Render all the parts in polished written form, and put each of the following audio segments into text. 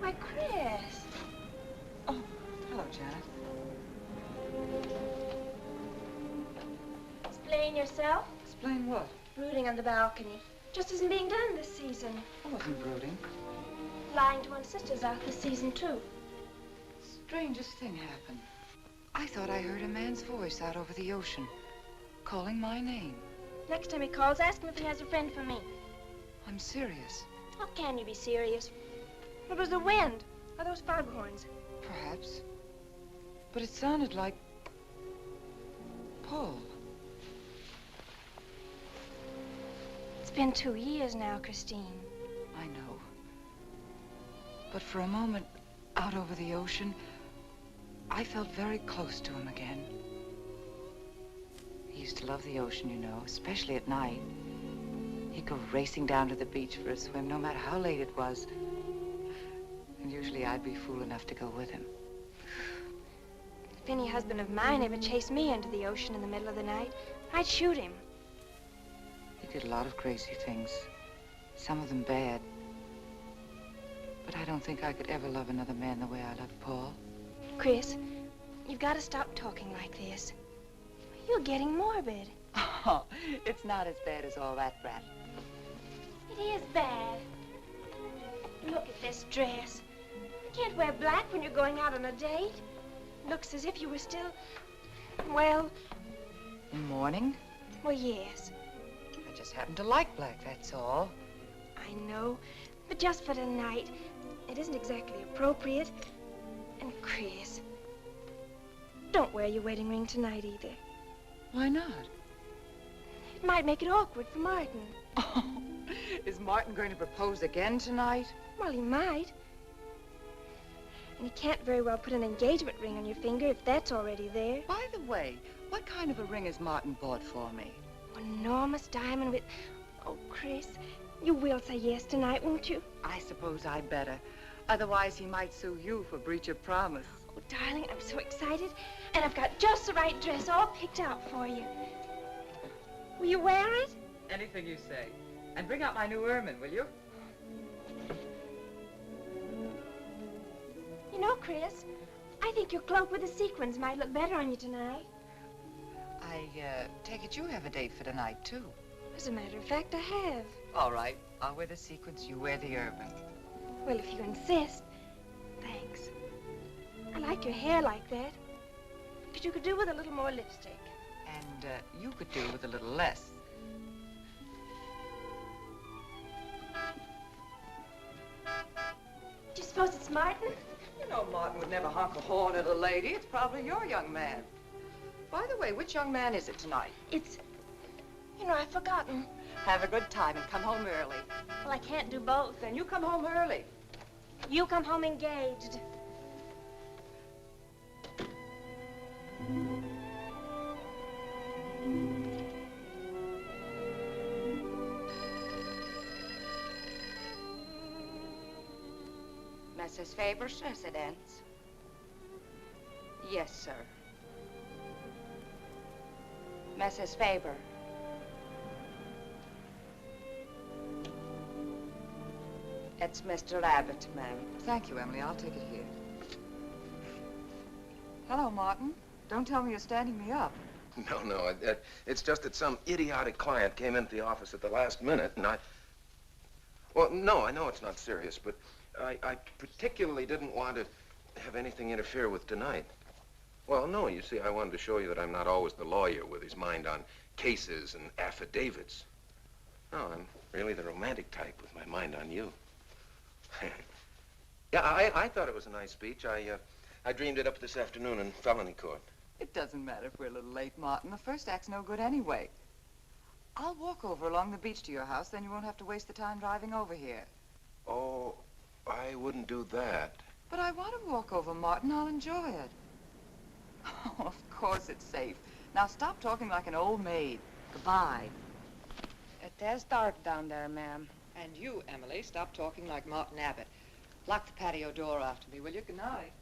Why, Chris. Oh, hello, Janet. Explain yourself. Explain what? Brooding on the balcony. Just isn't being done this season. I wasn't brooding. Lying to one's sisters out this season, too. Strangest thing happened. I thought I heard a man's voice out over the ocean, calling my name. Next time he calls, ask him if he has a friend for me. I'm serious. How can you be serious? It was the wind, or those foghorns. Perhaps. But it sounded like Paul. It's been 2 years now, Christine. I know. But for a moment, out over the ocean, I felt very close to him again. He used to love the ocean, you know, especially at night. He'd go racing down to the beach for a swim, no matter how late it was. And usually I'd be fool enough to go with him. If any husband of mine ever chased me into the ocean in the middle of the night, I'd shoot him. He did a lot of crazy things, some of them bad. But I don't think I could ever love another man the way I loved Paul. Chris, you've got to stop talking like this. You're getting morbid. Oh, it's not as bad as all that, Brat. It is bad. Look at this dress. You can't wear black when you're going out on a date. Looks as if you were still, well... In mourning? Well, yes. I just happen to like black, that's all. I know, but just for tonight, it isn't exactly appropriate. And Chris, don't wear your wedding ring tonight either. Why not? It might make it awkward for Martin. Oh, is Martin going to propose again tonight? Well, he might. And he can't very well put an engagement ring on your finger if that's already there. By the way, what kind of a ring has Martin bought for me? An enormous diamond with... Oh, Chris, you will say yes tonight, won't you? I suppose I better. Otherwise, he might sue you for breach of promise. Oh, darling, I'm so excited. And I've got just the right dress all picked out for you. Will you wear it? Anything you say. And bring out my new ermine, will you? You know, Chris, I think your cloak with the sequins might look better on you tonight. I take it you have a date for tonight, too. As a matter of fact, I have. All right. I'll wear the sequins, you wear the ermine. Well, if you insist. Thanks. I like your hair like that. But you could do with a little more lipstick. And you could do with a little less. Do you suppose it's Martin? You know Martin would never honk a horn at a lady. It's probably your young man. By the way, which young man is it tonight? It's... You know, I've forgotten. Have a good time and come home early. Well, I can't do both. Then you come home early. You come home engaged. Mrs. Faber's residence? Yes, sir. Mrs. Faber. It's Mr. Abbott, ma'am. Thank you, Emily. I'll take it here. Hello, Martin. Don't tell me you're standing me up. No, it's just that some idiotic client came into the office at the last minute, and well, no, I know it's not serious, but I particularly didn't want to have anything interfere with tonight. Well, no, you see, I wanted to show you that I'm not always the lawyer with his mind on cases and affidavits. No, I'm really the romantic type with my mind on you. Yeah, I thought it was a nice speech. I dreamed it up this afternoon in felony court. It doesn't matter if we're a little late, Martin. The first act's no good anyway. I'll walk over along the beach to your house, then you won't have to waste the time driving over here. Oh, I wouldn't do that. But I want to walk over, Martin. I'll enjoy it. Oh, of course it's safe. Now stop talking like an old maid. Goodbye. It is dark down there, ma'am. And you, Emily, stop talking like Martin Abbott. Lock the patio door after me, will you? Good night.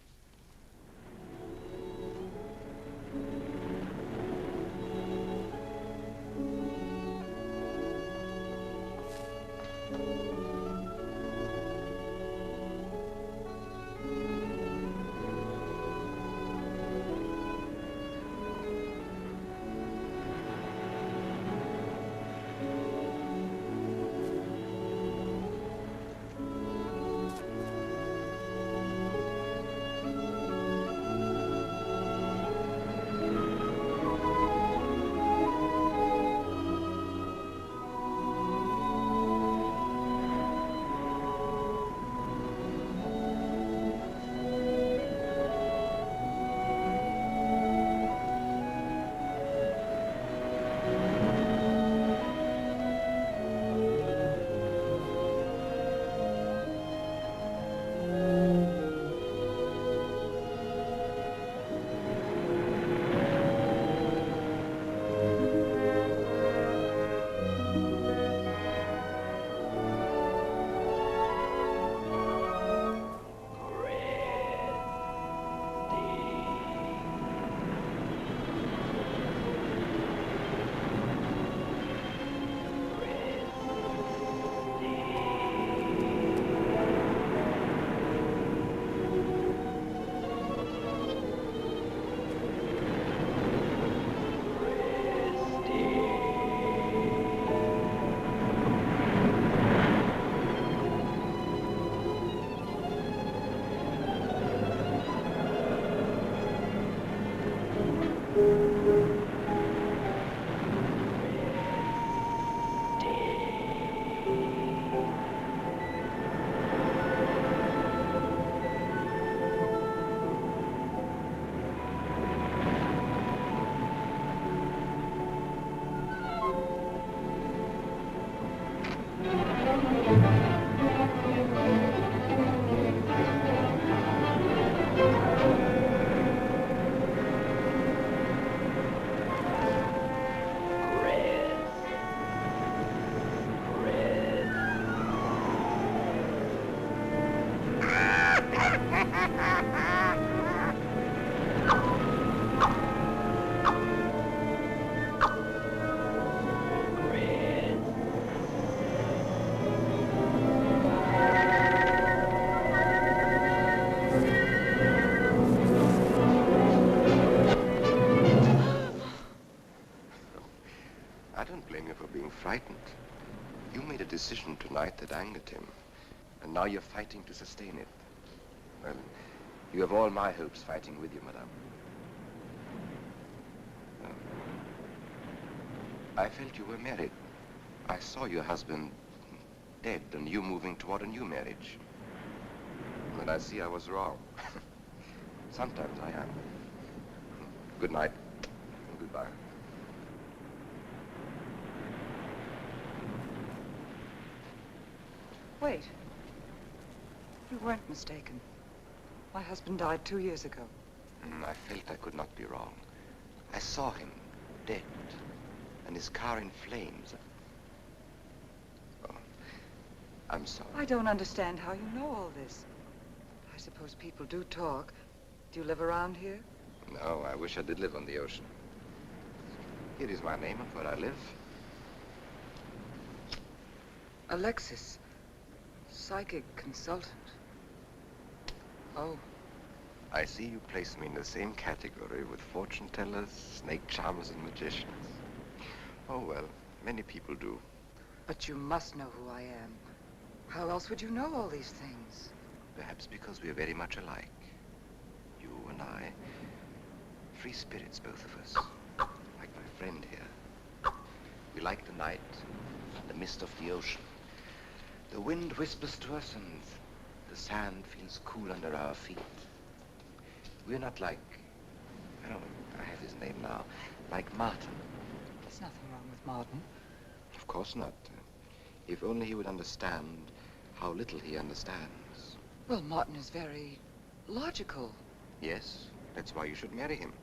Frightened. You made a decision tonight that angered him, and now you're fighting to sustain it. Well, you have all my hopes fighting with you, madame. I felt you were married. I saw your husband dead and you moving toward a new marriage. And I see I was wrong. Sometimes I am. Good night and goodbye. Wait. You weren't mistaken. My husband died 2 years ago. I felt I could not be wrong. I saw him dead, and his car in flames. Oh, I'm sorry. I don't understand how you know all this. I suppose people do talk. Do you live around here? No, I wish I did live on the ocean. Here is my name and where I live. Alexis. Psychic consultant. Oh. I see you place me in the same category with fortune tellers, snake charmers, and magicians. Oh, well, many people do. But you must know who I am. How else would you know all these things? Perhaps because we are very much alike. You and I. Free spirits, both of us. Like my friend here. We like the night, the mist of the ocean. The wind whispers to us and the sand feels cool under our feet. We're not like, I have his name now, like Martin. There's nothing wrong with Martin. Of course not. If only he would understand how little he understands. Well, Martin is very logical. Yes, that's why you should marry him.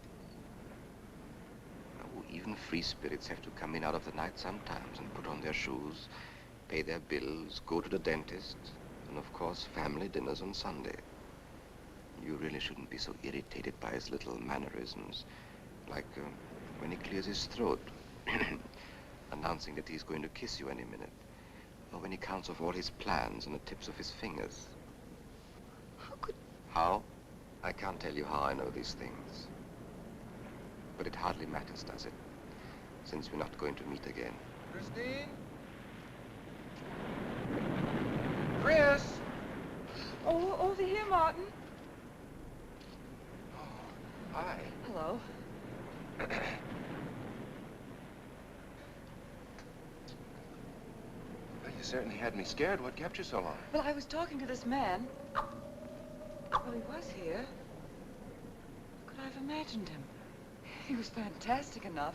Oh, even free spirits have to come in out of the night sometimes and put on their shoes, pay their bills, go to the dentist, and of course, family dinners on Sunday. You really shouldn't be so irritated by his little mannerisms, like when he clears his throat, announcing that he's going to kiss you any minute, or when he counts off all his plans on the tips of his fingers. How could... How? I can't tell you how I know these things. But it hardly matters, does it? Since we're not going to meet again. Christine? Chris! Oh, over here, Martin. Oh, hi. Hello. Well, you certainly had me scared. What kept you so long? Well, I was talking to this man. Well, he was here. Could I have imagined him? He was fantastic enough.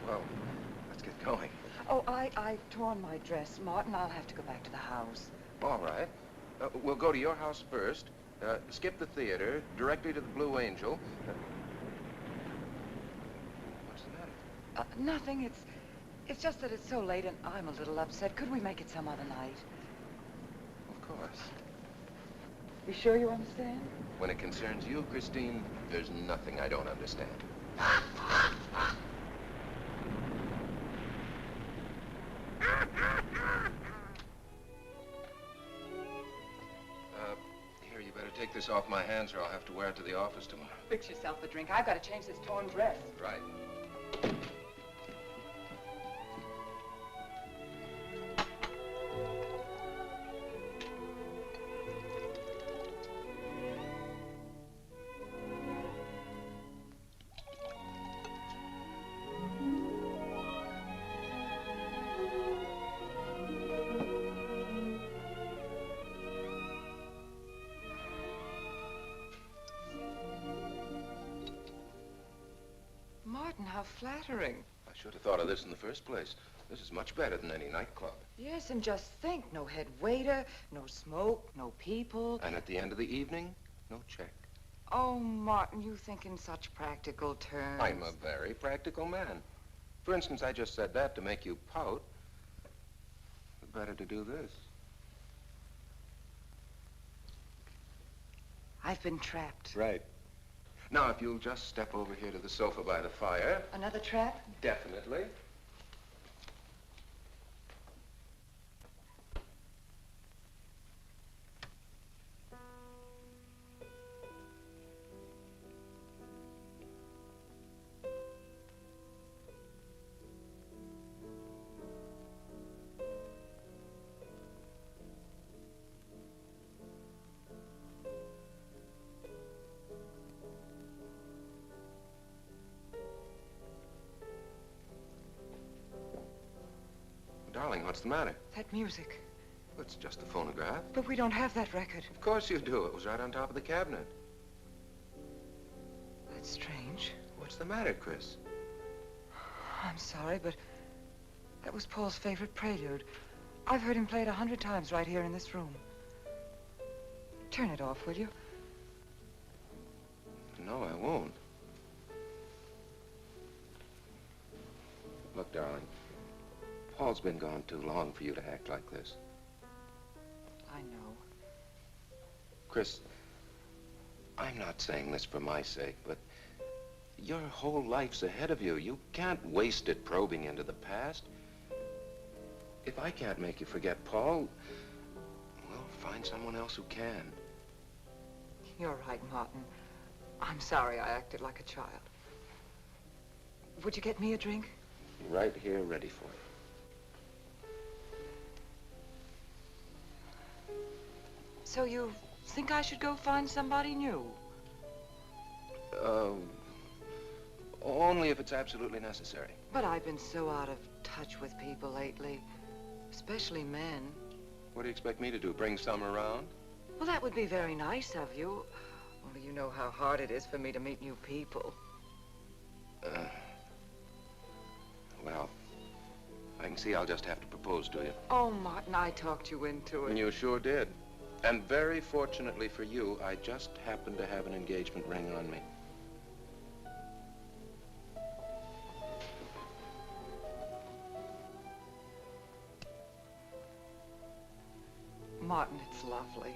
Well, let's get going. Oh, I've torn my dress. Martin, I'll have to go back to the house. All right. We'll go to your house first, skip the theater, directly to the Blue Angel. What's the matter? Nothing. It's just that it's so late and I'm a little upset. Could we make it some other night? Of course. You sure you understand? When it concerns you, Christine, there's nothing I don't understand. Here, you better take this off my hands or I'll have to wear it to the office tomorrow. Fix yourself a drink. I've got to change this torn dress. Right. flattering. I should have thought of this in the first place. This is much better than any nightclub. Yes, and just think, no head waiter, no smoke, no people. And at the end of the evening, no check. Oh, Martin, you think in such practical terms. I'm a very practical man. For instance, I just said that to make you pout. But better to do this. I've been trapped. Right. Now, if you'll just step over here to the sofa by the fire. Another trap? Definitely. Darling, what's the matter? That music. It's just the phonograph. But we don't have that record. Of course you do. It was right on top of the cabinet. That's strange. What's the matter, Chris? I'm sorry, but that was Paul's favorite prelude. I've heard him play it 100 times right here in this room. Turn it off, will you? No, I won't. Look, darling. Paul's been gone too long for you to act like this. I know. Chris, I'm not saying this for my sake, but your whole life's ahead of you. You can't waste it probing into the past. If I can't make you forget Paul, well, find someone else who can. You're right, Martin. I'm sorry I acted like a child. Would you get me a drink? Right here, ready for you. So you think I should go find somebody new? Only if it's absolutely necessary. But I've been so out of touch with people lately, especially men. What do you expect me to do, bring some around? Well, that would be very nice of you. Only you know how hard it is for me to meet new people. Well, I can see I'll just have to propose to you. Oh, Martin, I talked you into it. You sure did. And very fortunately for you, I just happened to have an engagement ring on me. Martin, it's lovely.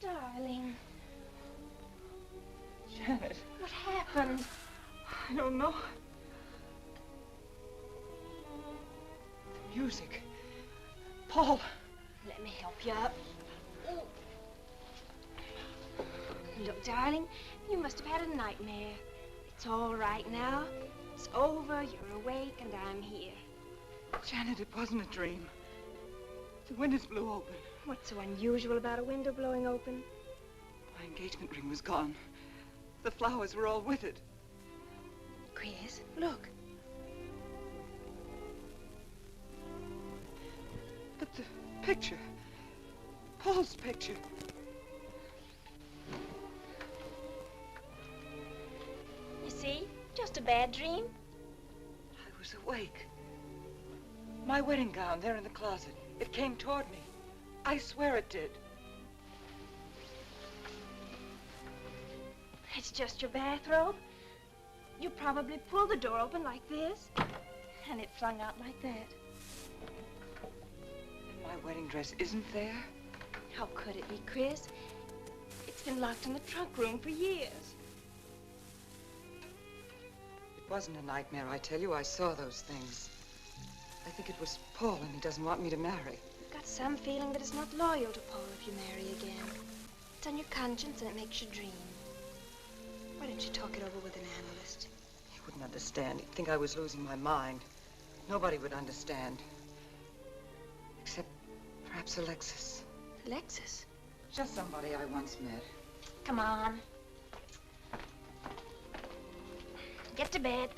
Darling, Janet, what happened? I don't know. The music. Paul. Let me help you up. Look, darling, you must have had a nightmare. It's all right now. It's over, you're awake, and I'm here. Janet, it wasn't a dream. The windows blew open. What's so unusual about a window blowing open? My engagement ring was gone. The flowers were all with it. Chris, look. But the picture. Paul's picture. You see? Just a bad dream. I was awake. My wedding gown there in the closet. It came toward me. I swear it did. It's just your bathrobe. You probably pulled the door open like this, and it flung out like that. And my wedding dress isn't there? How could it be, Chris? It's been locked in the trunk room for years. It wasn't a nightmare, I tell you. I saw those things. I think it was Paul, and he doesn't want me to marry. You've got some feeling that it's not loyal to Paul if you marry again. It's on your conscience, and it makes you dream. Why don't you talk it over with an analyst? He wouldn't understand. He'd think I was losing my mind. Nobody would understand. Except perhaps Alexis. Alexis? Just somebody I once met. Come on. Get to bed.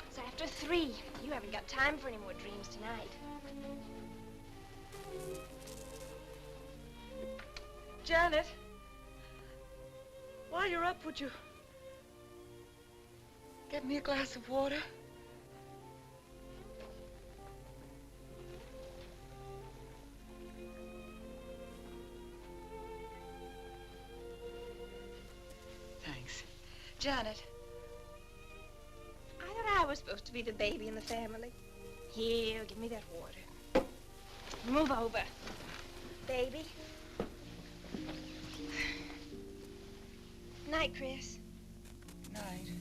It's after 3. You haven't got time for any more dreams tonight. Janet, while you're up, would you get me a glass of water? Thanks. Janet. I thought I was supposed to be the baby in the family. Here, give me that water. Move over. Baby. Night, Chris. Night.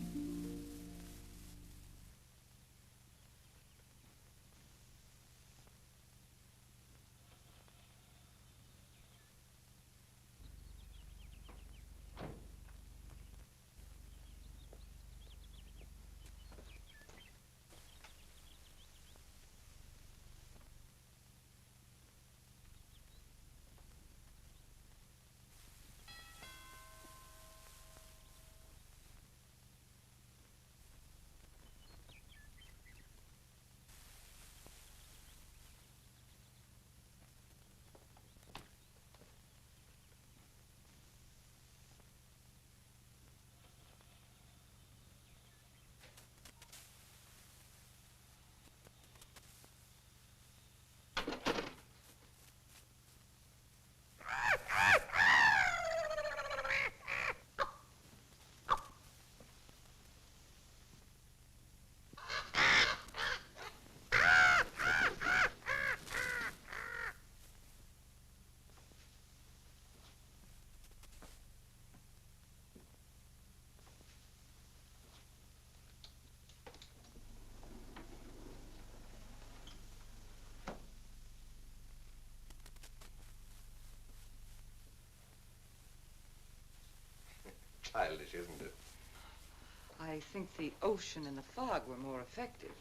think the ocean and the fog were more effective.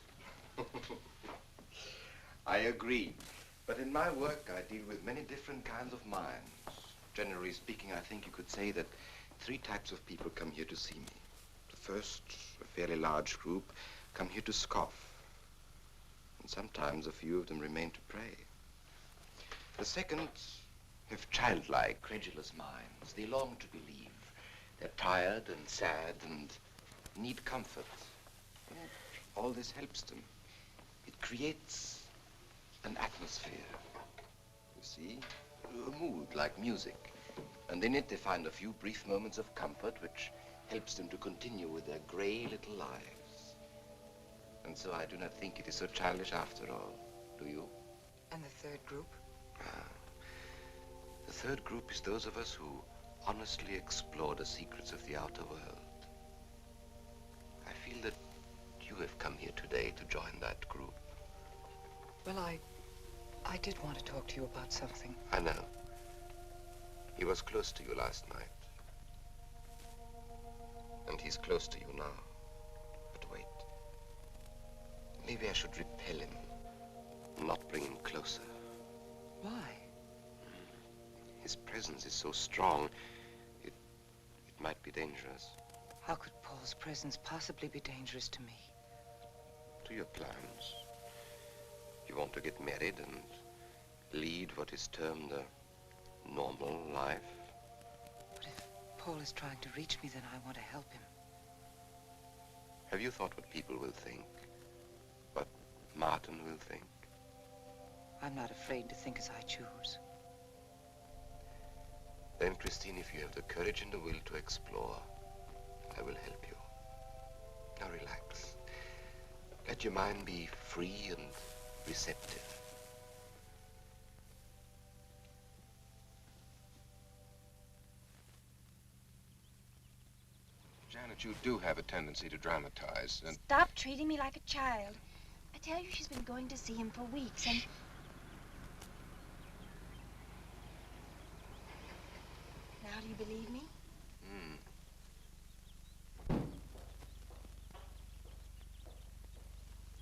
I agree. But in my work, I deal with many different kinds of minds. Generally speaking, I think you could say that 3 types of people come here to see me. The first, a fairly large group, come here to scoff. And sometimes a few of them remain to pray. The second have childlike, credulous minds. They long to believe. They're tired and sad and need comfort. And all this helps them. It creates an atmosphere. You see? A mood like music. And in it they find a few brief moments of comfort which helps them to continue with their gray little lives. And so I do not think it is so childish after all. Do you? And the third group? The third group is those of us who honestly explore the secrets of the outer world. I feel that you have come here today to join that group. Well, I did want to talk to you about something. I know. He was close to you last night. And he's close to you now. But wait. Maybe I should repel him, not bring him closer. Why? His presence is so strong, it might be dangerous. How could Paul's presence possibly be dangerous to me? To your plans. You want to get married and lead what is termed a normal life. But if Paul is trying to reach me, then I want to help him. Have you thought what people will think? What Martin will think? I'm not afraid to think as I choose. Then, Christine, if you have the courage and the will to explore, I will help you. Now relax. Let your mind be free and receptive. Janet, you do have a tendency to dramatize, and... Stop treating me like a child. I tell you, she's been going to see him for weeks, and... Now do you believe me?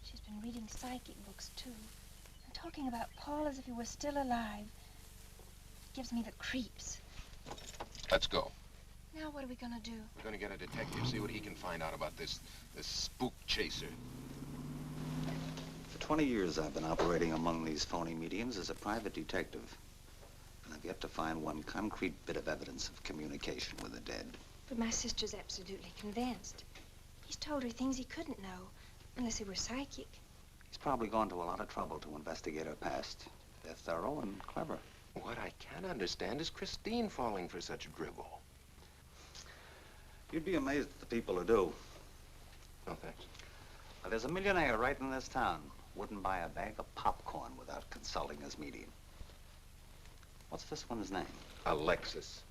She's been reading psychic books, too. And talking about Paul as if he were still alive. It gives me the creeps. Let's go. Now what are we gonna do? We're gonna get a detective, see what he can find out about this spook chaser. For 20 years, I've been operating among these phony mediums as a private detective. And I've yet to find one concrete bit of evidence of communication with the dead. But my sister's absolutely convinced. He's told her things he couldn't know, unless he were psychic. He's probably gone to a lot of trouble to investigate her past. They're thorough and clever. What I can't understand is Christine falling for such drivel. You'd be amazed at the people who do. Oh, thanks. Well, there's a millionaire right in this town. Wouldn't buy a bag of popcorn without consulting his medium. What's this one's name? Alexis.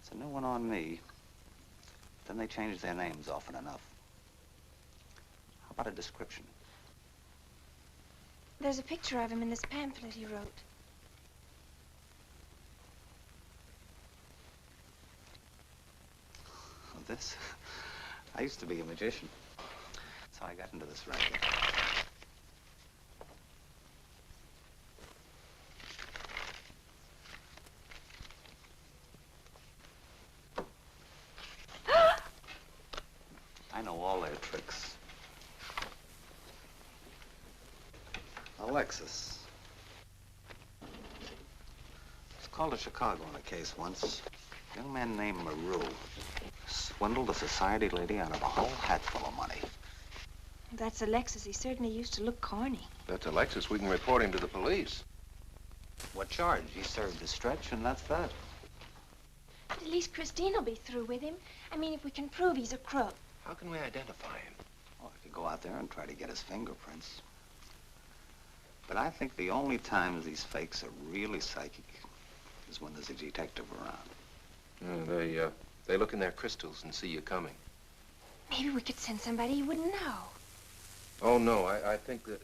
It's a new one on me. Then they change their names often enough. How about a description? There's a picture of him in this pamphlet he wrote. This? I used to be a magician. That's how I got into this racket. I know all their tricks. Alexis. I was called to Chicago on a case once. A young man named Maru swindled a society lady out of a whole hatful of money. That's Alexis. He certainly used to look corny. That's Alexis. We can report him to the police. What charge? He served his stretch, and that's that. But at least Christine will be through with him. I mean, if we can prove he's a crook. How can we identify him? Well, I could go out there and try to get his fingerprints. But I think the only times these fakes are really psychic is when there's a detective around. They look in their crystals and see you coming. Maybe we could send somebody you wouldn't know. Oh, no, I think that...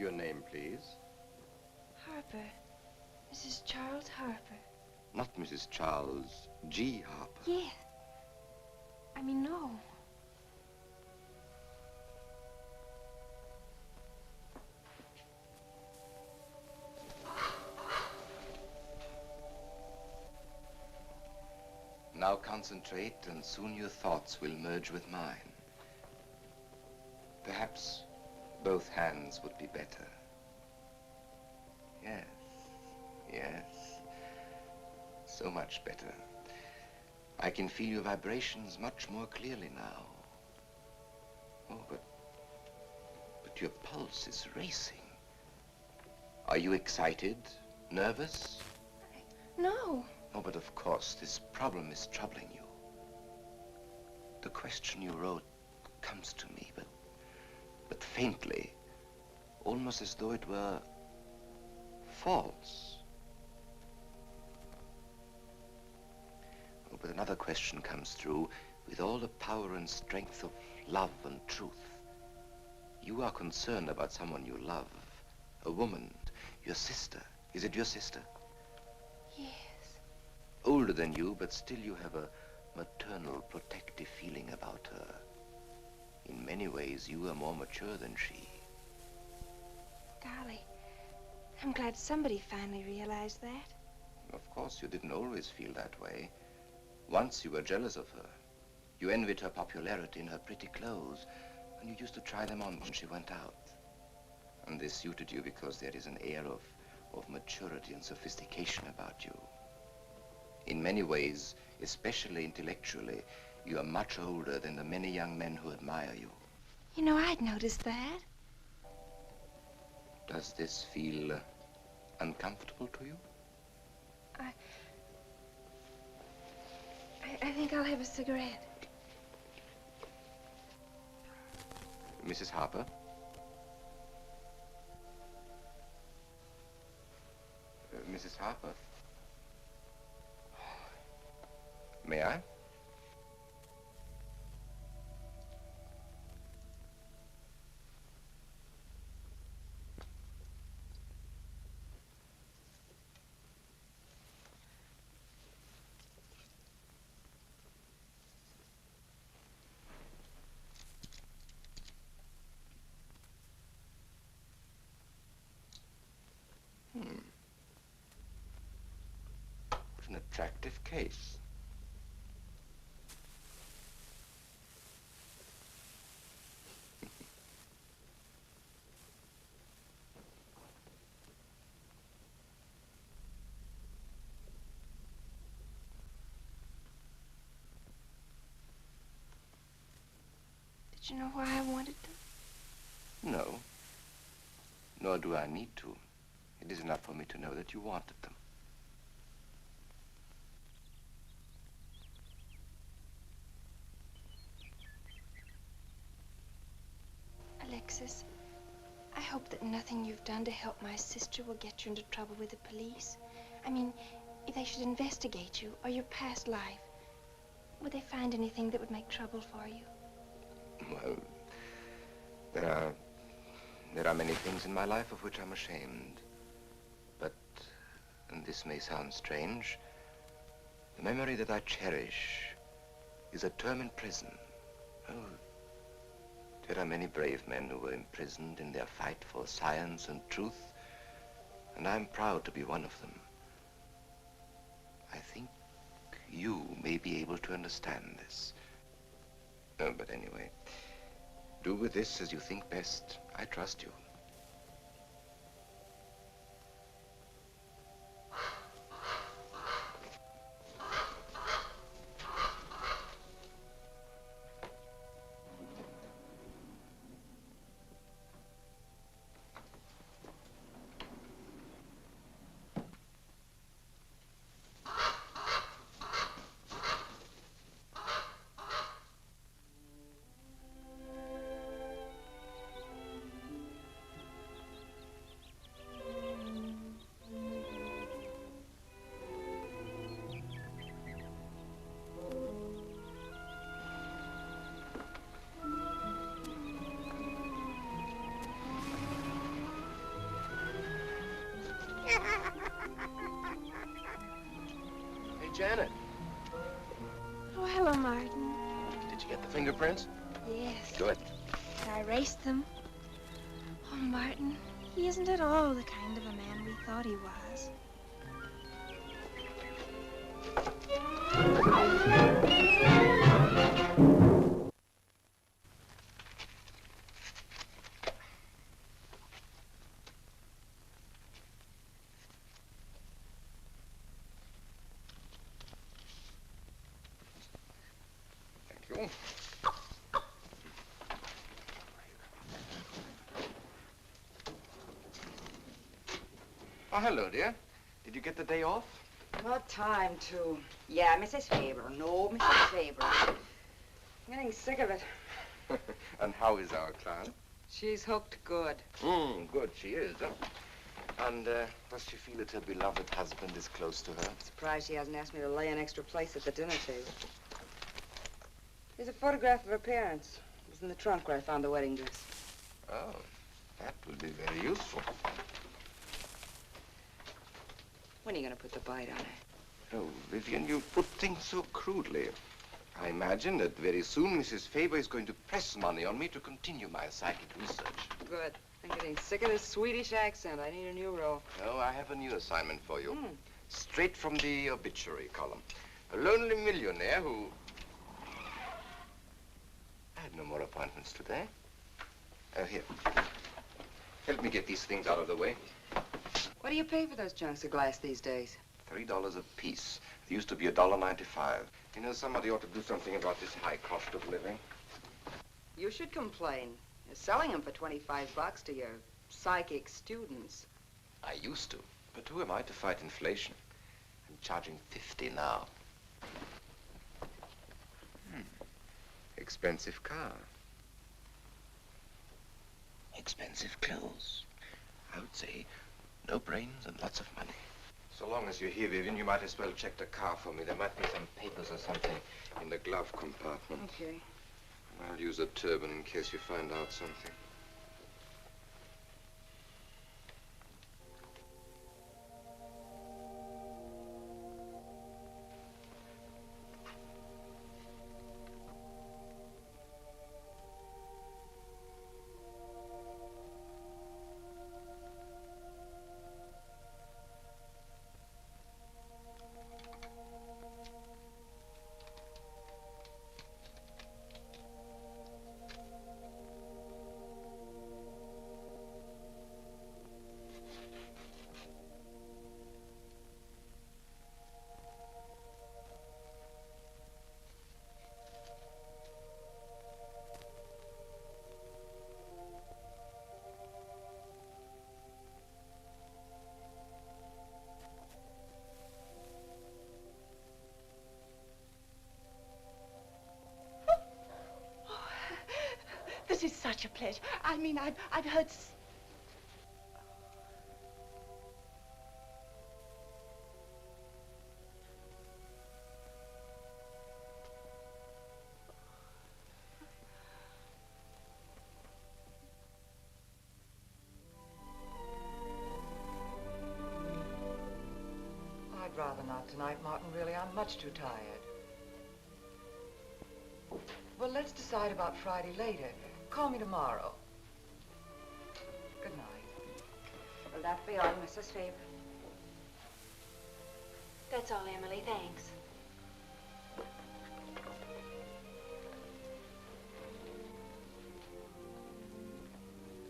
Your name, please. Harper. Mrs. Charles Harper. Not Mrs. Charles G. Harper. Yeah. I mean, no. Now concentrate, and soon your thoughts will merge with mine. Perhaps both hands would be better. Yes, yes. So much better. I can feel your vibrations much more clearly now. Oh, but your pulse is racing. Are you excited? Nervous? No. Oh, but of course, this problem is troubling you. The question you wrote comes to me, but faintly, almost as though it were false. Oh, but another question comes through with all the power and strength of love and truth. You are concerned about someone you love, a woman, your sister. Is it your sister? Yes. Older than you, but still you have a maternal, protective feeling about her. In many ways, you are more mature than she. Golly, I'm glad somebody finally realized that. Of course, you didn't always feel that way. Once you were jealous of her. You envied her popularity and her pretty clothes, and you used to try them on when she went out. And this suited you because there is an air of maturity and sophistication about you. In many ways, especially intellectually, you are much older than the many young men who admire you. You know, I'd noticed that. Does this feel uncomfortable to you? I think I'll have a cigarette. Mrs. Harper? Mrs. Harper? May I? What an attractive case. Did you know why I wanted them? No. Nor do I need to. It is enough for me to know that you wanted them. Alexis, I hope that nothing you've done to help my sister will get you into trouble with the police. I mean, if they should investigate you or your past life, would they find anything that would make trouble for you? Well, there are many things in my life of which I'm ashamed. But, and this may sound strange, the memory that I cherish is a term in prison. Oh, there are many brave men who were imprisoned in their fight for science and truth, and I'm proud to be one of them. I think you may be able to understand this. But anyway, do with this as you think best. I trust you. Good. I erased them. Oh, Martin, he isn't at all the kind of a man we thought he was. Thank you. Oh, hello, dear. Did you get the day off? What time to? Yeah, Mrs. Faber. No, Mrs. Faber. I'm getting sick of it. And how is our client? She's hooked good. Good, she is. And does she feel that her beloved husband is close to her? Surprised she hasn't asked me to lay an extra place at the dinner table. Here's a photograph of her parents. It was in the trunk where I found the wedding dress. Oh, that would be very useful. When are you going to put the bite on it? Oh, Vivian, you put things so crudely. I imagine that very soon Mrs. Faber is going to press money on me to continue my psychic research. Good. I'm getting sick of this Swedish accent. I need a new role. Oh, I have a new assignment for you. Straight from the obituary column. A lonely millionaire who... I had no more appointments today. Here. Help me get these things out of the way. What do you pay for those chunks of glass these days? $3 a piece. It used to be $1.95. You know, somebody ought to do something about this high cost of living. You should complain. You're selling them for 25 bucks to your psychic students. I used to. But who am I to fight inflation? I'm charging 50 now. Expensive car. Expensive clothes. I would say no brains and lots of money. So long as you're here, Vivian, you might as well check the car for me. There might be some papers or something in the glove compartment. Okay. I'll use a turban in case you find out something. This is such a pleasure. I mean, I've heard... I'd rather not tonight, Martin, really. I'm much too tired. Well, let's decide about Friday later. Call me tomorrow. Good night. Will that be all, Mrs. Faber? That's all, Emily. Thanks.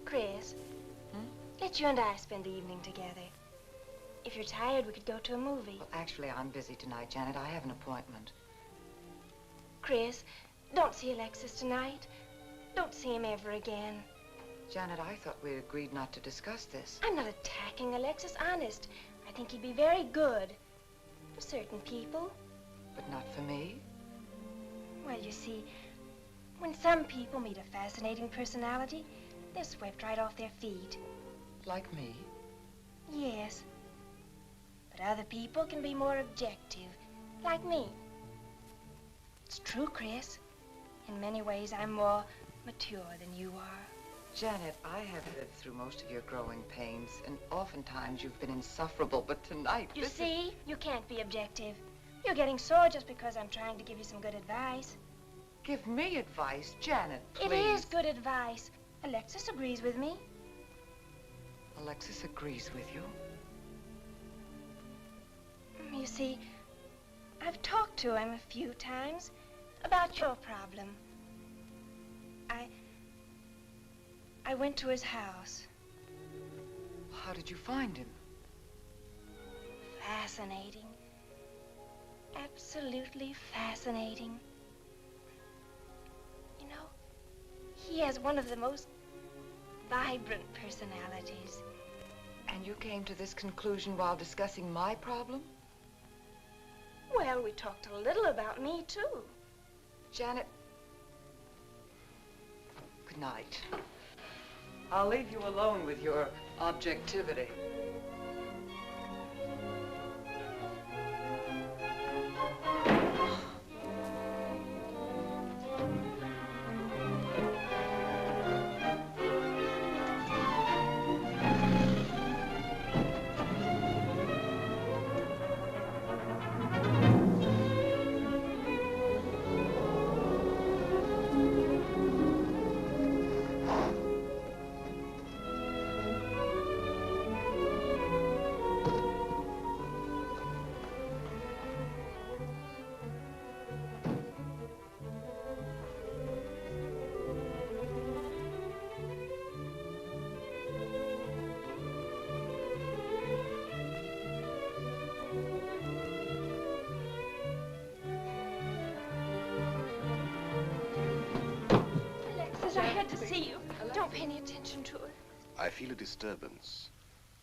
Chris, let you and I spend the evening together. If you're tired, we could go to a movie. Well, actually, I'm busy tonight, Janet. I have an appointment. Chris, don't see Alexis tonight. Don't see him ever again. Janet, I thought we agreed not to discuss this. I'm not attacking Alexis, honest. I think he'd be very good for certain people. But not for me? Well, you see, when some people meet a fascinating personality, they're swept right off their feet. Like me? Yes. But other people can be more objective, like me. It's true, Chris. In many ways, I'm more mature than you are. Janet, I have lived through most of your growing pains, and oftentimes you've been insufferable, but tonight... You see, you can't be objective. You're getting sore just because I'm trying to give you some good advice. give me advice, Janet, please. It is good advice. Alexis agrees with me. Alexis agrees with you? You see, I've talked to him a few times about your problem. I went to his house. How did you find him? Fascinating. Absolutely fascinating. You know, he has one of the most vibrant personalities. And you came to this conclusion while discussing my problem? Well, we talked a little about me, too. Janet, good night. I'll leave you alone with your objectivity. Alexis, I had to see you. Don't pay any attention to her. I feel a disturbance.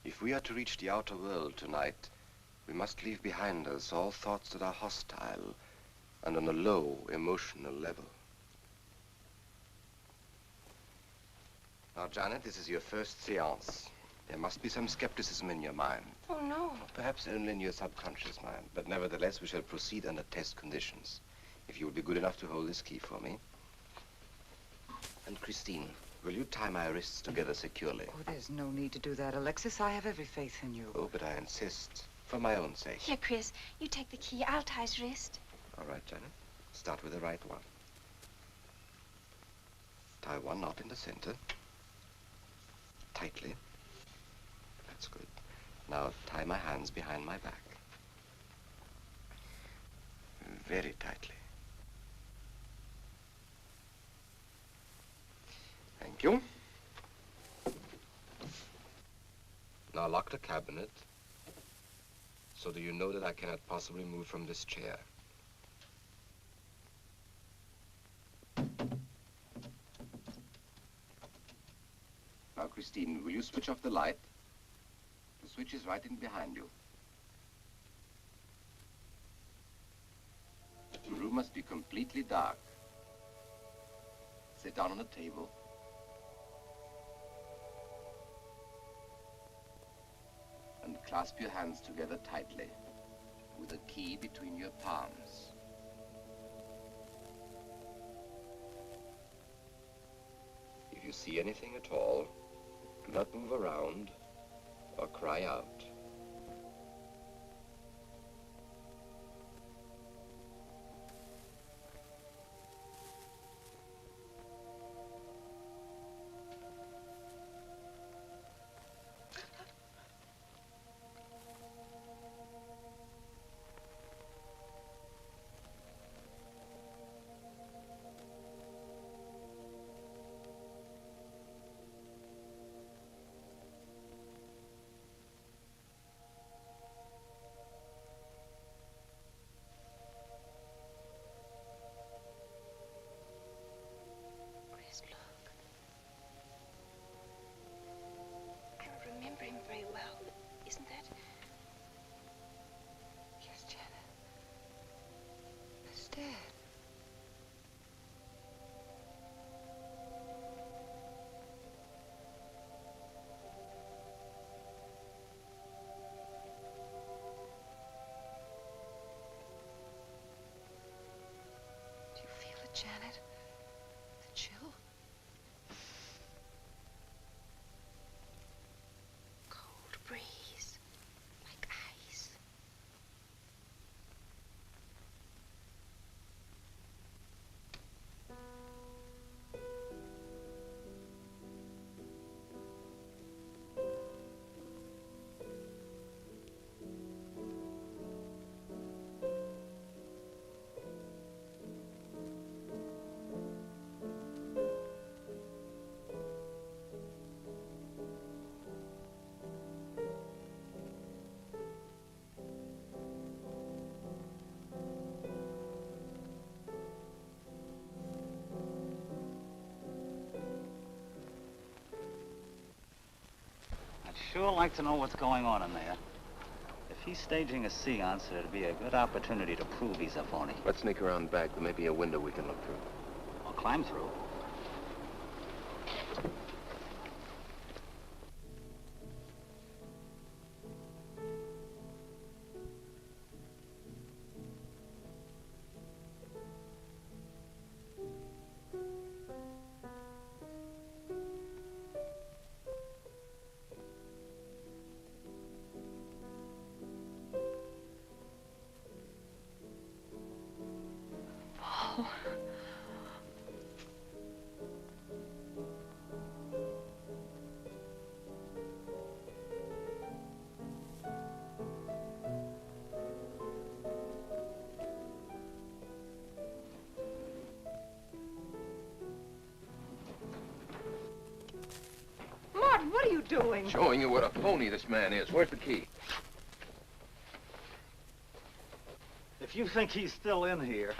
If we are to reach the outer world tonight, we must leave behind us all thoughts that are hostile and on a low emotional level. Now, Janet, this is your first seance. There must be some skepticism in your mind. Oh, no. Perhaps only in your subconscious mind, but nevertheless we shall proceed under test conditions. If you will be good enough to hold this key for me. And Christine, will you tie my wrists together securely? Oh, there's no need to do that, Alexis. I have every faith in you. Oh, but I insist, for my own sake. Here, Chris, you take the key. I'll tie his wrist. All right, Janet. Start with the right one. Tie one knot in the center. Tightly. That's good. Now tie my hands behind my back. Very tightly. Thank you. Now lock the cabinet. So do you know that I cannot possibly move from this chair? Now, Christine, will you switch off the light? The switch is right in behind you. The room must be completely dark. Sit down on the table. And clasp your hands together tightly, with a key between your palms. If you see anything at all, do not move around or cry out. sure like to know what's going on in there. If he's staging a seance, it'd be a good opportunity to prove he's a phony. Let's sneak around back. There may be a window we can look through. I'll climb through. What are you doing? Showing you what a phony this man is. Where's the key? If you think he's still in here...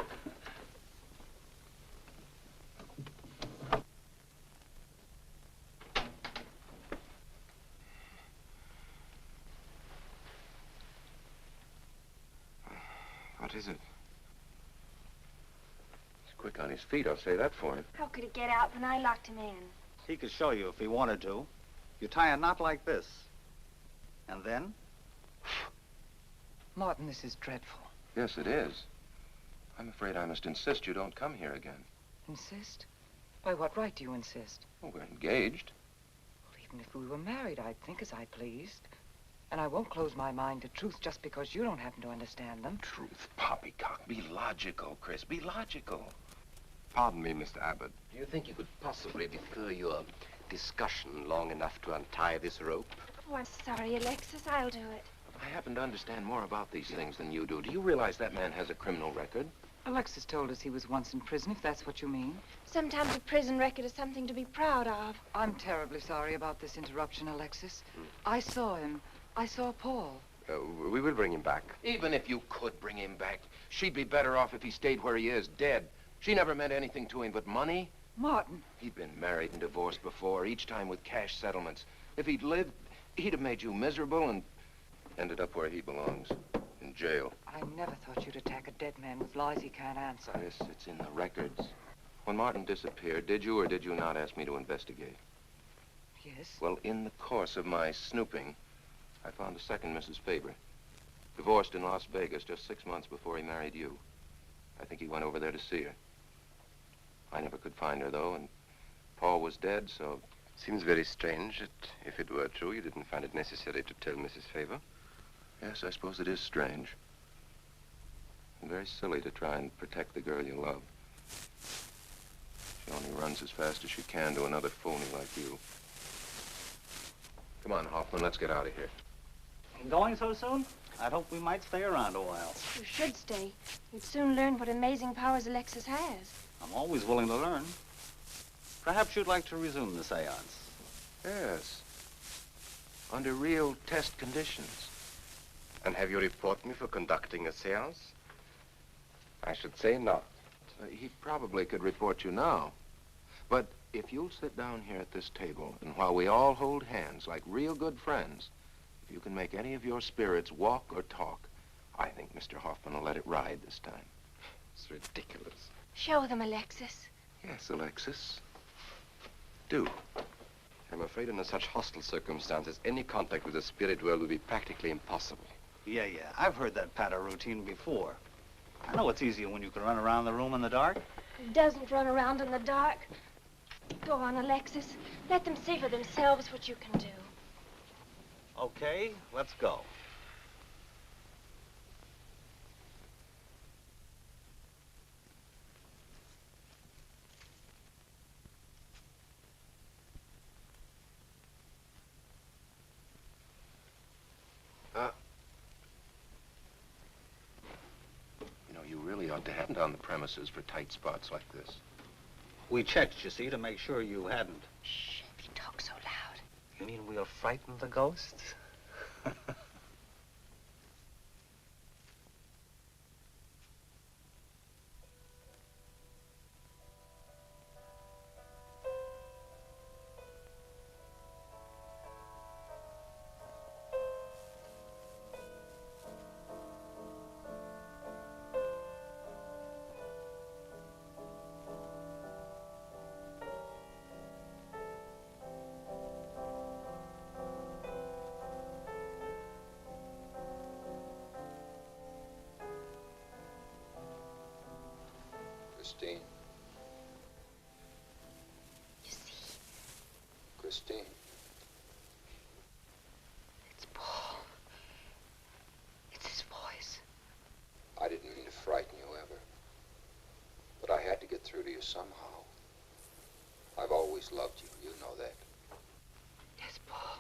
What is it? He's quick on his feet, I'll say that for him. How could he get out when I locked him in? He could show you if he wanted to. You tie a knot like this. And then? Martin, this is dreadful. Yes, it is. I'm afraid I must insist you don't come here again. Insist? By what right do you insist? Well, we're engaged. Well, even if we were married, I'd think as I pleased. And I won't close my mind to truth just because you don't happen to understand them. Truth, poppycock. Be logical, Chris. Be logical. Pardon me, Mr. Abbott. Do you think you could possibly defer your discussion long enough to untie this rope? Oh, I'm sorry, Alexis. I'll do it. I happen to understand more about these things than you do. Do you realize that man has a criminal record? Alexis told us he was once in prison, if that's what you mean. Sometimes a prison record is something to be proud of. I'm terribly sorry about this interruption, Alexis. I saw him. I saw Paul. We will bring him back. Even if you could bring him back, she'd be better off if he stayed where he is, dead. She never meant anything to him but money. Martin. He'd been married and divorced before, each time with cash settlements. If he'd lived, he'd have made you miserable and ended up where he belongs, in jail. I never thought you'd attack a dead man with lies he can't answer. Yes, it's in the records. When Martin disappeared, did you or did you not ask me to investigate? Yes. Well, in the course of my snooping, I found a second Mrs. Faber, divorced in Las Vegas just 6 months before he married you. I think he went over there to see her. I never could find her, though, and Paul was dead, so... Seems very strange that if it were true, you didn't find it necessary to tell Mrs. Faber. Yes, I suppose it is strange. And very silly to try and protect the girl you love. She only runs as fast as she can to another phony like you. Come on, Hoffman, let's get out of here. Going so soon? I'd hope we might stay around a while. You should stay. You'd soon learn what amazing powers Alexis has. I'm always willing to learn. Perhaps you'd like to resume the seance. Yes. Under real test conditions. And have you report me for conducting a seance? I should say not. He probably could report you now. But if you'll sit down here at this table, and while we all hold hands like real good friends, if you can make any of your spirits walk or talk, I think Mr. Hoffman will let it ride this time. It's ridiculous. Show them, Alexis. Yes, Alexis. Do. I'm afraid under such hostile circumstances, any contact with the spirit world would be practically impossible. Yeah. I've heard that patter routine before. I know it's easier when you can run around the room in the dark. Who doesn't run around in the dark? Go on, Alexis. Let them see for themselves what you can do. Okay, let's go. You really ought to have on the premises for tight spots like this. We checked, you see, to make sure you hadn't. Shh, if you talk so loud. You mean we'll frighten the ghosts? Christine. You see, Christine. it's Paul. It's his voice. I didn't mean to frighten you ever. But I had to get through to you somehow. I've always loved you. You know that. Yes, Paul.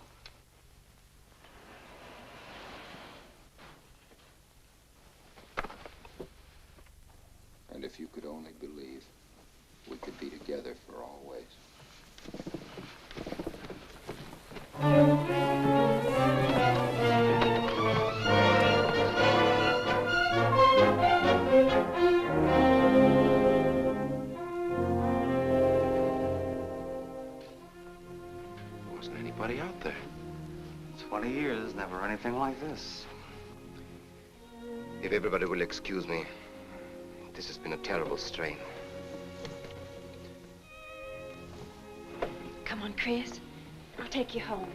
And if you could only believe, we could be together for always. There wasn't anybody out there. 20 years, never anything like this. If everybody will excuse me, this has been a terrible strain. Come on, Chris. I'll take you home.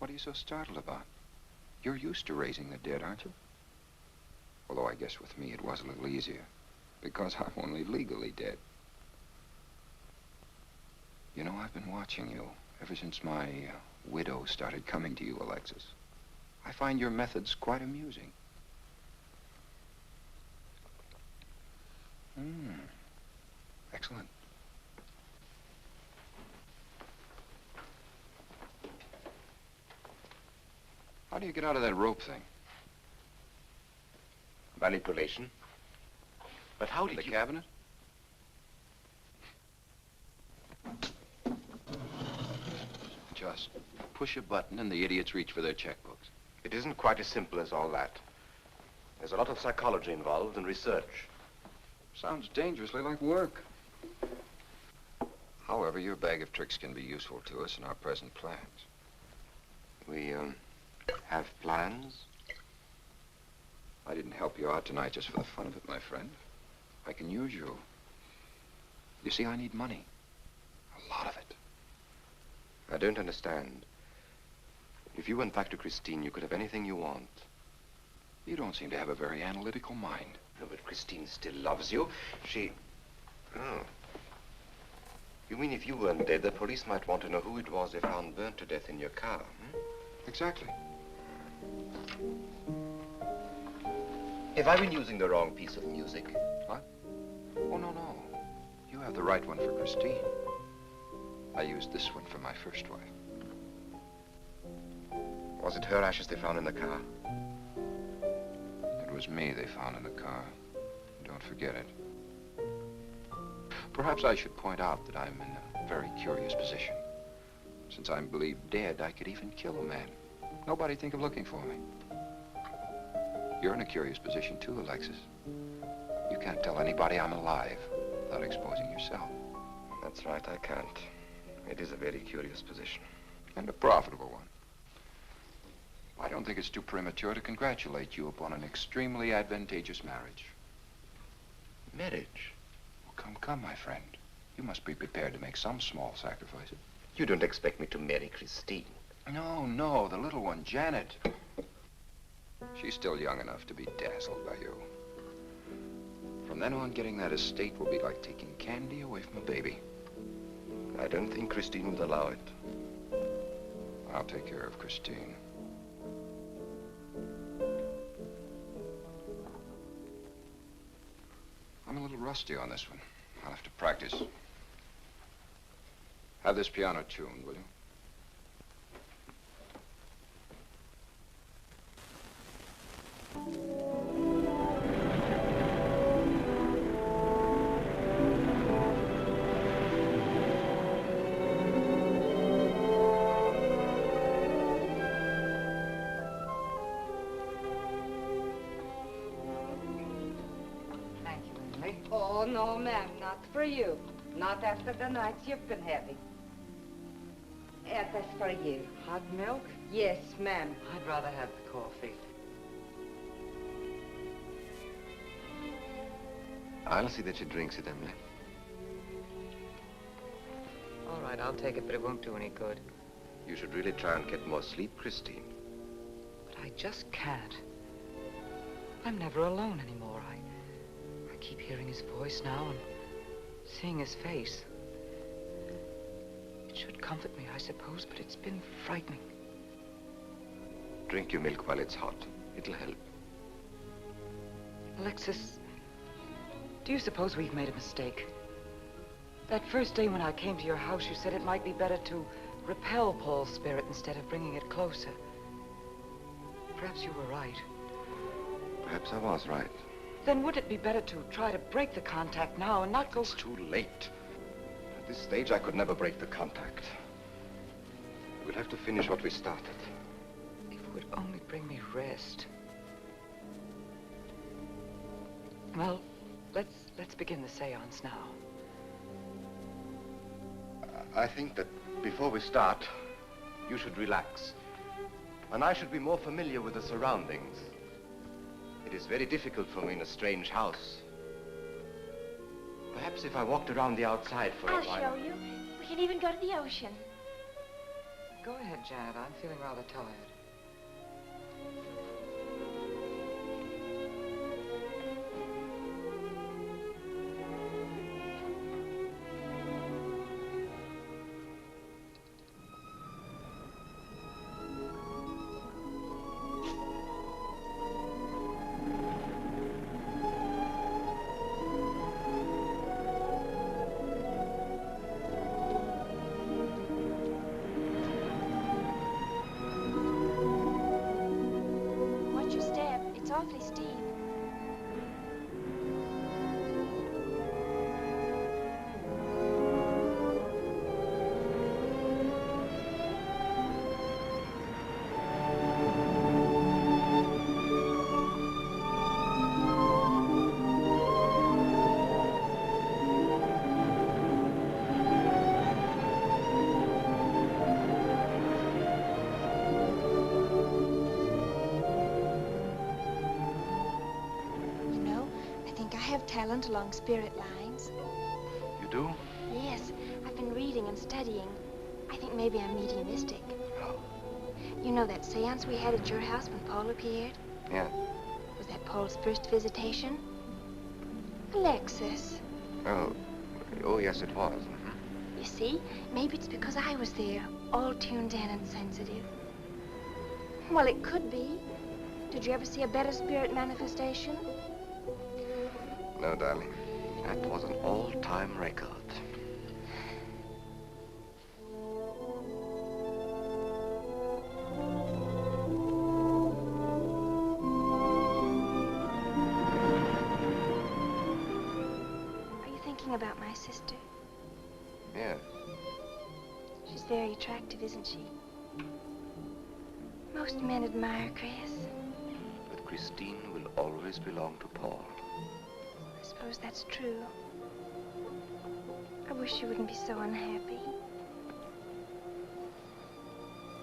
What are you so startled about? You're used to raising the dead, aren't you? Although I guess with me it was a little easier, because I'm only legally dead. You know, I've been watching you ever since my widow started coming to you, Alexis. I find your methods quite amusing. Excellent. How do you get out of that rope thing? Manipulation. But how did The you... cabinet? Just push a button and the idiots reach for their checkbooks. It isn't quite as simple as all that. There's a lot of psychology involved and research. Sounds dangerously like work. However, your bag of tricks can be useful to us in our present plans. We, have plans? I didn't help you out tonight just for the fun of it, my friend. I can use you. You see, I need money. A lot of it. I don't understand. If you went back to Christine, you could have anything you want. You don't seem to have a very analytical mind. No, but Christine still loves you. She... Oh. You mean if you weren't dead, the police might want to know who it was they found burnt to death in your car, hmm? Exactly. Have I been using the wrong piece of music? What? Oh, no, no. You have the right one for Christine. I used this one for my first wife. Was it her ashes they found in the car? It was me they found in the car. Don't forget it. Perhaps I should point out that I'm in a very curious position. Since I'm believed dead, I could even kill a man. Nobody'd think of looking for me. You're in a curious position too, Alexis. You can't tell anybody I'm alive without exposing yourself. That's right, I can't. It is a very curious position. And a profitable one. I don't think it's too premature to congratulate you upon an extremely advantageous marriage. Marriage? Well, come, come, my friend. You must be prepared to make some small sacrifices. You don't expect me to marry Christine. No, no, the little one, Janet. She's still young enough to be dazzled by you. From then on, getting that estate will be like taking candy away from a baby. I don't think Christine would allow it. I'll take care of Christine. I'm a little rusty on this one. I'll have to practice. Have this piano tuned, will you? Oh, no, ma'am, not for you. Not after the nights you've been having. That's for you. Hot milk? Yes, ma'am. I'd rather have the coffee. I'll see that she drinks it, Emily. All right, I'll take it, but it won't do any good. You should really try and get more sleep, Christine. But I just can't. I'm never alone anymore. I keep hearing his voice now and seeing his face. It should comfort me, I suppose, but it's been frightening. Drink your milk while it's hot. It'll help. Alexis, do you suppose we've made a mistake? That first day when I came to your house, you said it might be better to repel Paul's spirit instead of bringing it closer. Perhaps you were right. Perhaps I was right. Then would it be better to try to break the contact now and not go... It's too late. At this stage, I could never break the contact. We'll have to finish what we started. If it would only bring me rest. Well, let's begin the seance now. I think that before we start, you should relax. And I should be more familiar with the surroundings. It is very difficult for me in a strange house. Perhaps if I walked around the outside for a while... I'll show you. We can even go to the ocean. Go ahead, Janet. I'm feeling rather tired. Awfully steep. Talent along spirit lines. You do? Yes, I've been reading and studying. I think maybe I'm mediumistic. Oh. You know that seance we had at your house when Paul appeared? Yeah. Was that Paul's first visitation? Alexis. Oh, yes, it was. Mm-hmm. You see, maybe it's because I was there, all tuned in and sensitive. Well, it could be. Did you ever see a better spirit manifestation? No, darling. That was an all-time record. Are you thinking about my sister? Yeah. She's very attractive, isn't she? Most men admire Chris. But Christine will always belong to Paul. I suppose that's true. I wish you wouldn't be so unhappy.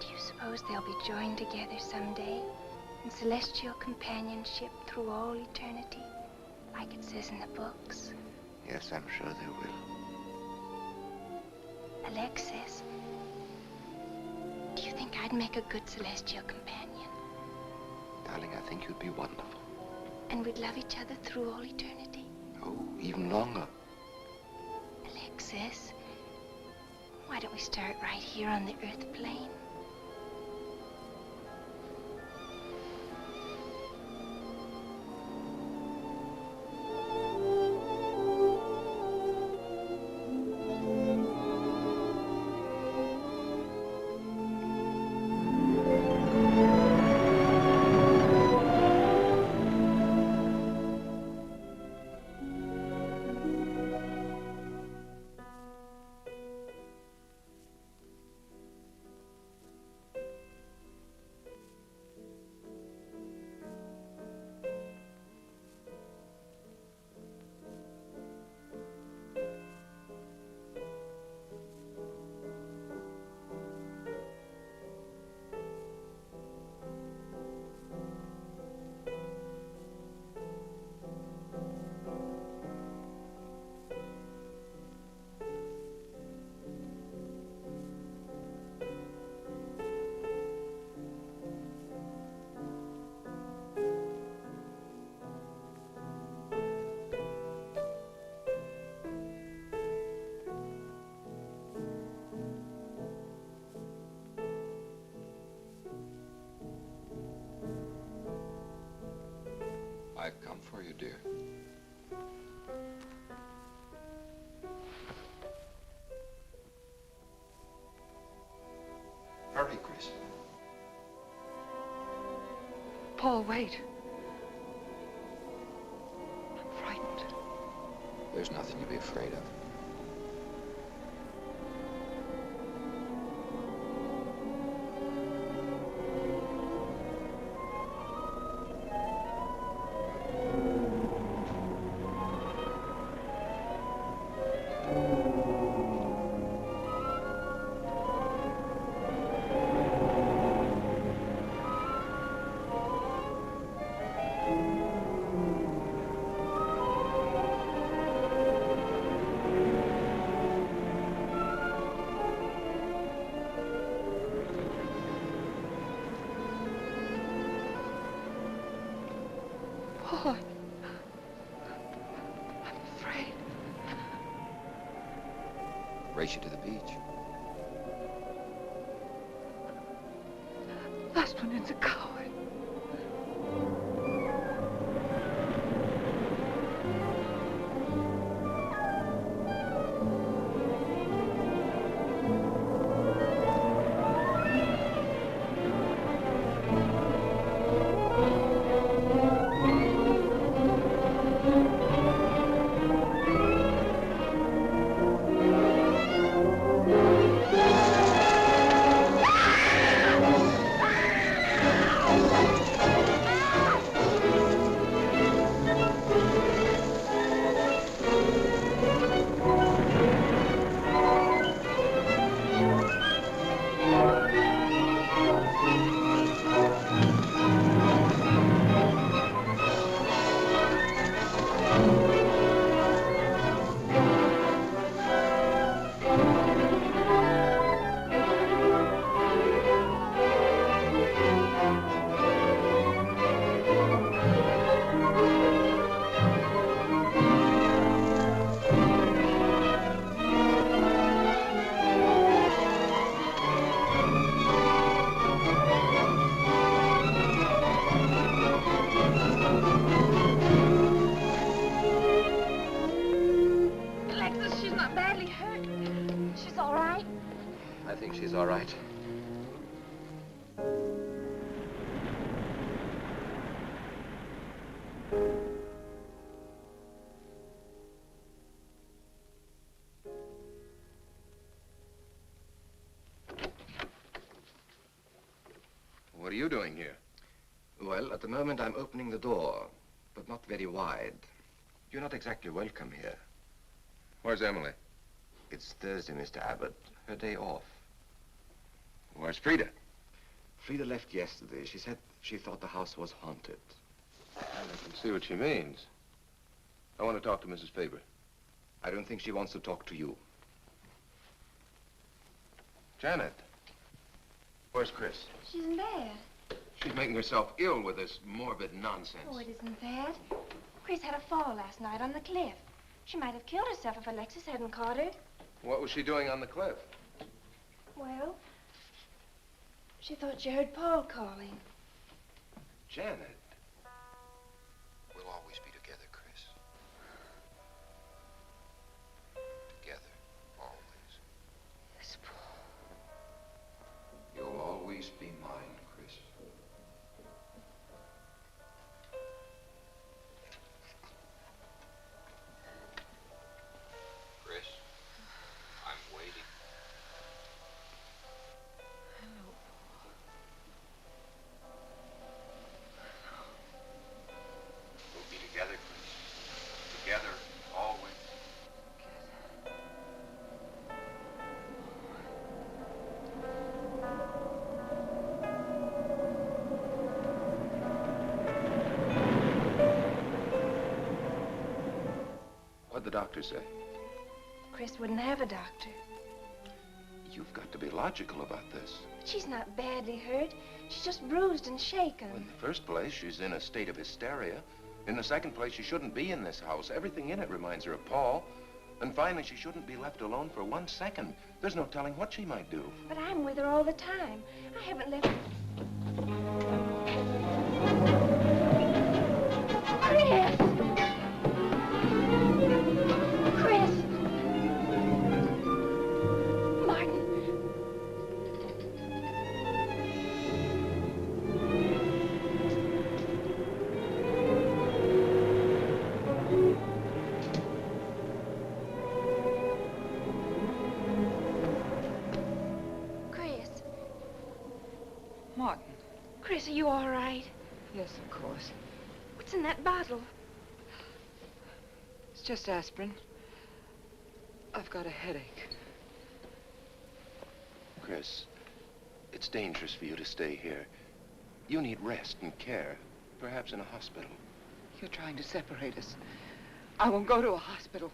Do you suppose they'll be joined together someday in celestial companionship through all eternity, like it says in the books? Yes, I'm sure they will. Alexis, do you think I'd make a good celestial companion? Darling, I think you'd be wonderful. And we'd love each other through all eternity? Oh, even longer. Alexis, why don't we start right here on the earth plane? I've come for you, dear. Hurry, Chris. Paul, wait. I'm frightened. There's nothing to be afraid of. Paul, I'm afraid. Race you to the beach. Last one in's a coward. She's all right. What are you doing here? Well, at the moment I'm opening the door, but not very wide. You're not exactly welcome here. Where's Emily? It's Thursday, Mr. Abbott. Her day off. Where's Frida? Frida left yesterday. She said she thought the house was haunted. I can see what she means. I want to talk to Mrs. Faber. I don't think she wants to talk to you. Janet, where's Chris? She's in bed. She's making herself ill with this morbid nonsense. Oh, it isn't that. Chris had a fall last night on the cliff. She might have killed herself if Alexis hadn't caught her. What was she doing on the cliff? Well, she thought she heard Paul calling. Janet. We'll always be together, Chris. Together, always. Yes, Paul. You'll always be mine, Chris. Chris, I'm waiting. We'll be together, Chris. Together, always. What'd the doctor say? Chris wouldn't have a doctor. You've got to be logical about this. But she's not badly hurt. She's just bruised and shaken. In the first place, she's in a state of hysteria. In the second place, she shouldn't be in this house. Everything in it reminds her of Paul. And finally, she shouldn't be left alone for 1 second. There's no telling what she might do. But I'm with her all the time. I haven't left... Chris! Yes, of course. What's in that bottle? It's just aspirin. I've got a headache. Chris, it's dangerous for you to stay here. You need rest and care, perhaps in a hospital. You're trying to separate us. I won't go to a hospital.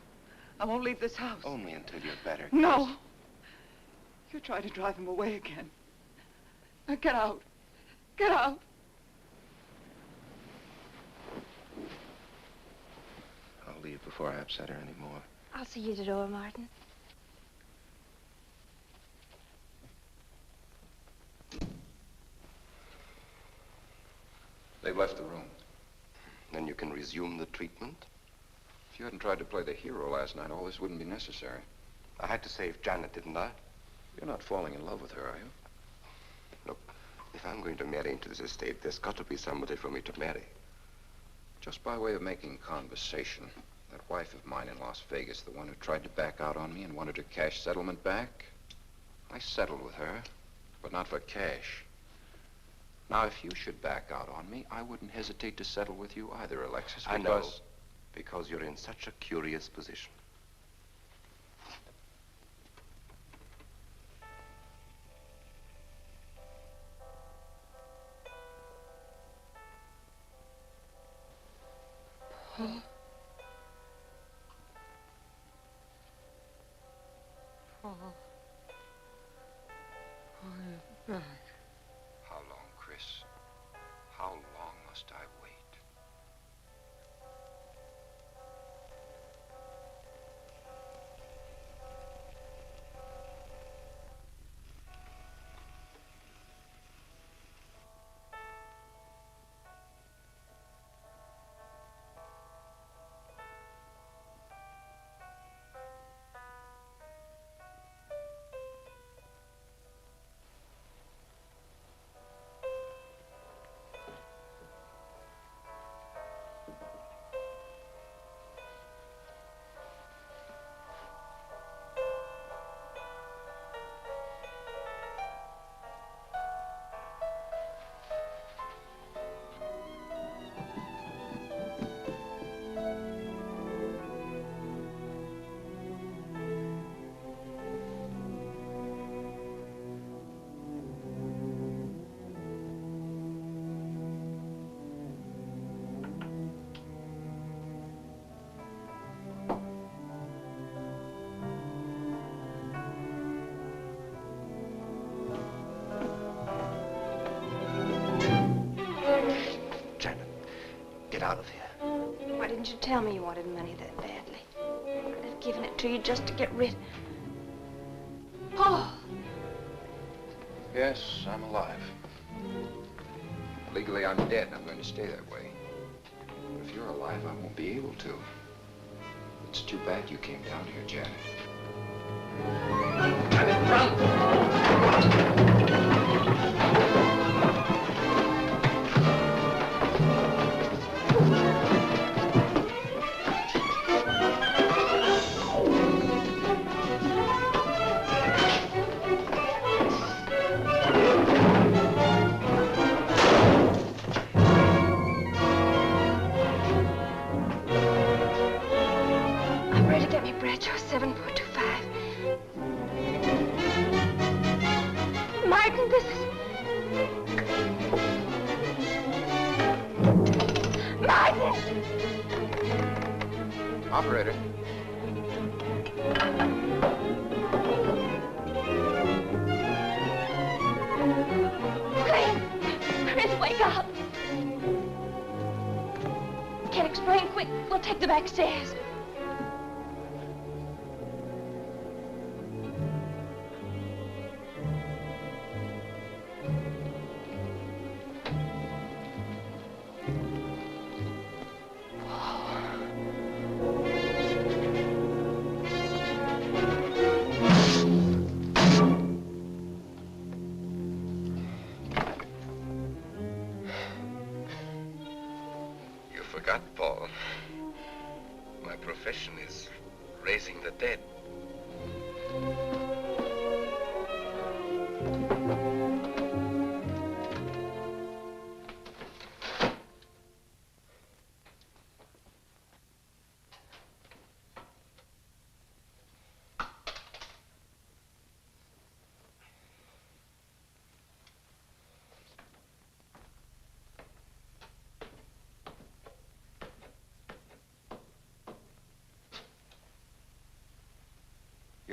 I won't leave this house. Only until you're better, Chris. No. You're trying to drive him away again. Now get out. Get out. I'll leave before I upset her anymore. I'll see you at the door, Martin. They've left the room. Then you can resume the treatment. If you hadn't tried to play the hero last night, all this wouldn't be necessary. I had to save Janet, didn't I? You're not falling in love with her, are you? Look, if I'm going to marry into this estate, there's got to be somebody for me to marry. Just by way of making conversation, that wife of mine in Las Vegas, the one who tried to back out on me and wanted her cash settlement back, I settled with her, but not for cash. Now, if you should back out on me, I wouldn't hesitate to settle with you either, Alexis, because... I know, because you're in such a curious position. Paul. Paul. I'm back. How long, Chris? How long must I wait? Get out of here. Why didn't you tell me you wanted money that badly? I'd have given it to you just to get rid... Paul! Yes, I'm alive. Legally, I'm dead, and I'm going to stay that way. But if you're alive, I won't be able to. It's too bad you came down here, Janet. Janet, run! Operator. Chris, wake up! Can't explain. Quick, we'll take the back stairs. Paul. My profession is raising the dead.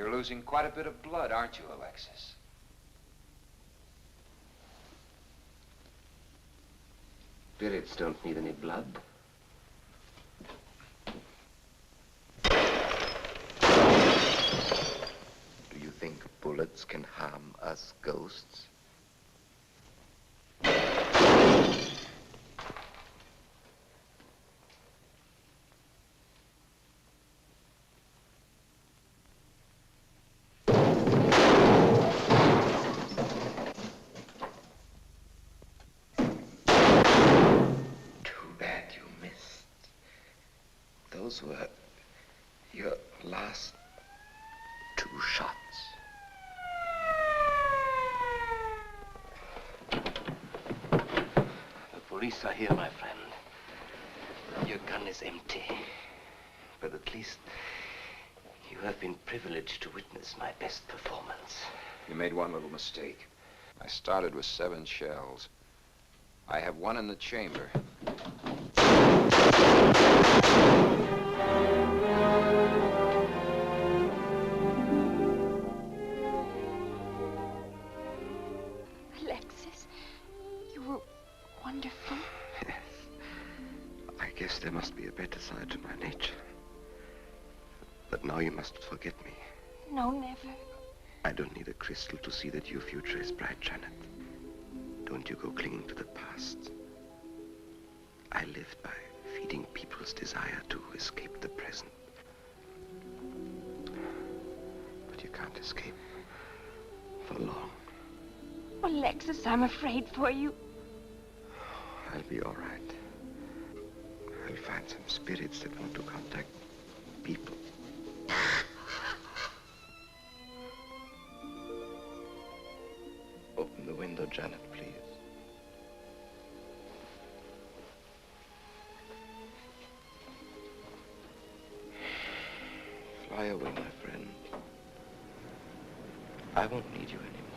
You're losing quite a bit of blood, aren't you, Alexis? Spirits don't need any blood. Do you think bullets can harm us ghosts? Those were your last 2 shots. The police are here, my friend. Your gun is empty. But at least you have been privileged to witness my best performance. You made one little mistake. I started with 7 shells. I have 1 in the chamber. Alexis, you were wonderful. Yes. I guess there must be a better side to my nature. But now you must forget me. No, never. I don't need a crystal to see that your future is bright, Janet. Don't you go clinging to the past. I lived by feeding people's desire to escape the present. But you can't escape for long. Alexis, I'm afraid for you. I'll be all right. I'll find some spirits that want to contact people. Open the window, Janet, please. Fly away, my friend. I won't need you anymore.